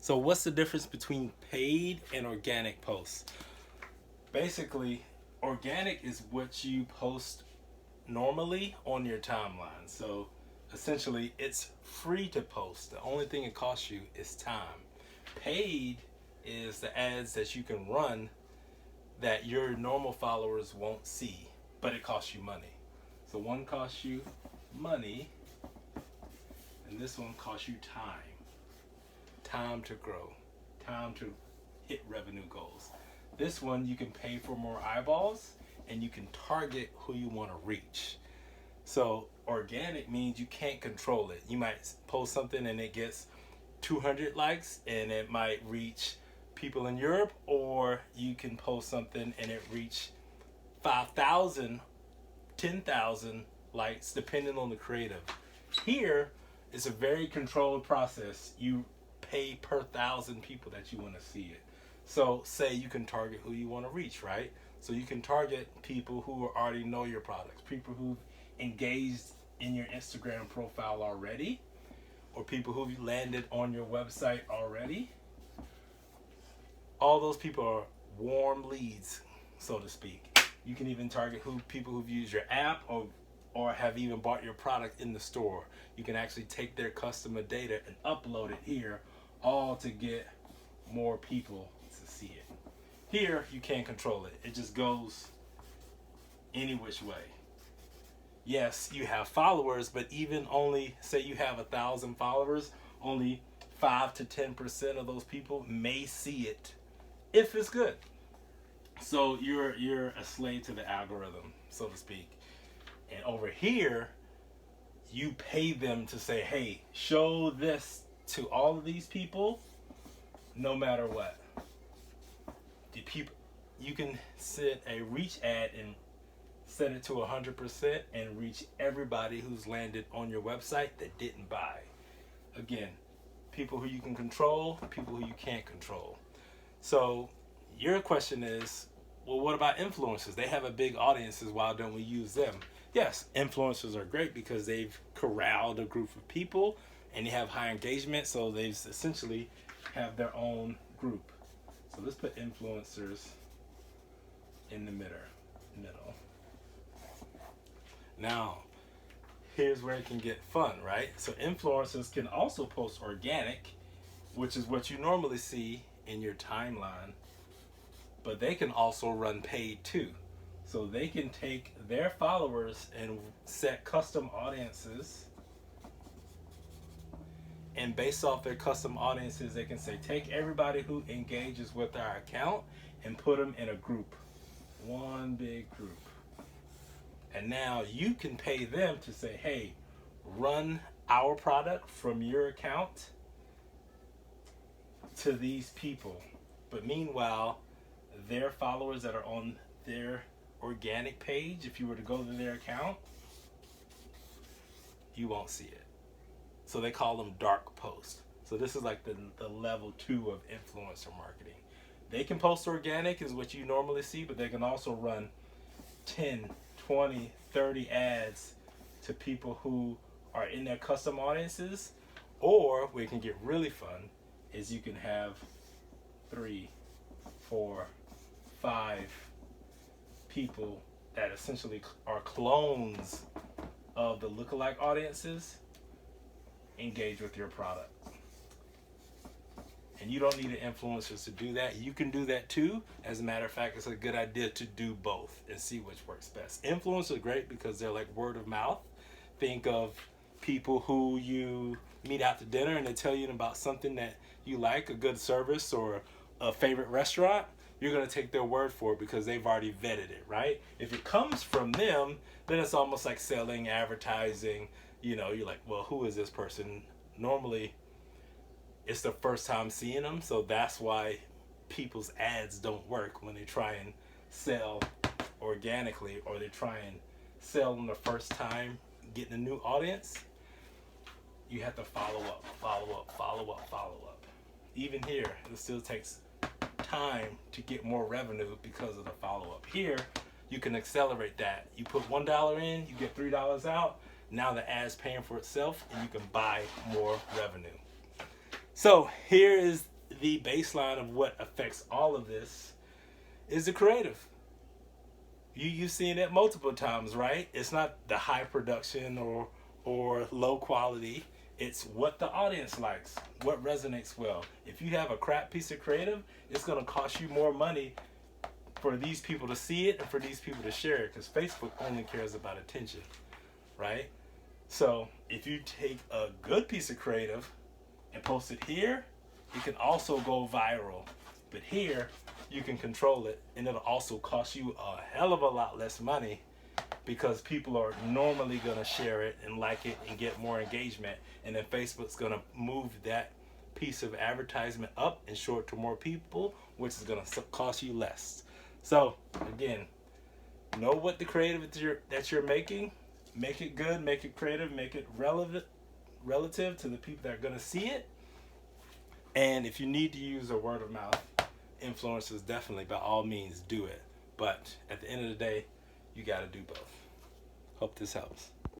So what's the difference between paid and organic posts? Basically, organic is what you post normally on your timeline. So essentially, it's free to post. The only thing it costs you is time. Paid is the ads that you can run that your normal followers won't see, but it costs you money. So one costs you money, and this one costs you time. Time to grow, time to hit revenue goals. This one you can pay for more eyeballs and you can target who you want to reach. So organic means you can't control it. You might post something and it gets 200 likes and it might reach people in Europe, or you can post something and it reach 5,000, 10,000 likes depending on the creative. Here it's a very controlled process. You pay per 1,000 people that you want to see it. So say you can target who you want to reach, right? So you can target people who already know your products, people who've engaged in your Instagram profile already, or people who've landed on your website already. All those people are warm leads, so to speak. You can even target people who've used your app or have even bought your product in the store. You can actually take their customer data and upload it here, all to get more people to see it. Here, you can't control it. It just goes any which way. Yes, you have followers, but even only, say you have 1,000 followers, only 5 to 10% of those people may see it if it's good. So you're a slave to the algorithm, so to speak. And over here, you pay them to say, hey, show this to all of these people, no matter what. The people, you can set a reach ad and set it to 100% and reach everybody who's landed on your website that didn't buy. Again, people who you can control, people who you can't control. So your question is, well, what about influencers? They have a big audiences. Why don't we use them? Yes, influencers are great because they've corralled a group of people and they have high engagement. So they essentially have their own group. So let's put influencers in the middle. Now, here's where it can get fun, right? So influencers can also post organic, which is what you normally see in your timeline, but they can also run paid too. So they can take their followers and set custom audiences, and based off their custom audiences, they can say, take everybody who engages with our account and put them in a group, one big group. And now you can pay them to say, hey, run our product from your account to these people. But meanwhile, their followers that are on their organic page, if you were to go to their account, you won't see it. So they call them dark posts. So this is like the level 2 of influencer marketing. They can post organic is what you normally see, but they can also run 10, 20, 30 ads to people who are in their custom audiences. Or where it can get really fun is you can have 3, 4, 5 people that essentially are clones of the lookalike audiences engage with your product. And you don't need an influencer to do that. You can do that too. As a matter of fact, it's a good idea to do both and see which works best. Influencers are great because they're like word of mouth. Think of people who you meet out to dinner and they tell you about something that you like, a good service or a favorite restaurant. You're going to take their word for it because they've already vetted it, right? If it comes from them, then it's almost like selling, advertising. You know, you're like, well, who is this person? Normally, it's the first time seeing them, so that's why people's ads don't work when they try and sell organically, or they try and sell them the first time getting a new audience. You have to follow up. Even here, it still takes time to get more revenue because of the follow-up. Here, you can accelerate that. You put $1 in, you get $3 out. Now the ad's paying for itself, and you can buy more revenue. So here is the baseline of what affects all of this is the creative. You've seen it multiple times, right? It's not the high production or low quality. It's what the audience likes, what resonates well. If you have a crap piece of creative, it's going to cost you more money for these people to see it and for these people to share it, because Facebook only cares about attention, right? So if you take a good piece of creative and post it here, it can also go viral. But here, you can control it, and it'll also cost you a hell of a lot less money, because people are normally going to share it and like it and get more engagement. And then Facebook's going to move that piece of advertisement up and show it to more people, which is going to cost you less. So again, know what the creative that you're making. Make it good, make it creative, make it relative to the people that are going to see it. And if you need to use a word of mouth influencers, definitely, by all means, do it. But at the end of the day, you got to do both. Hope this helps.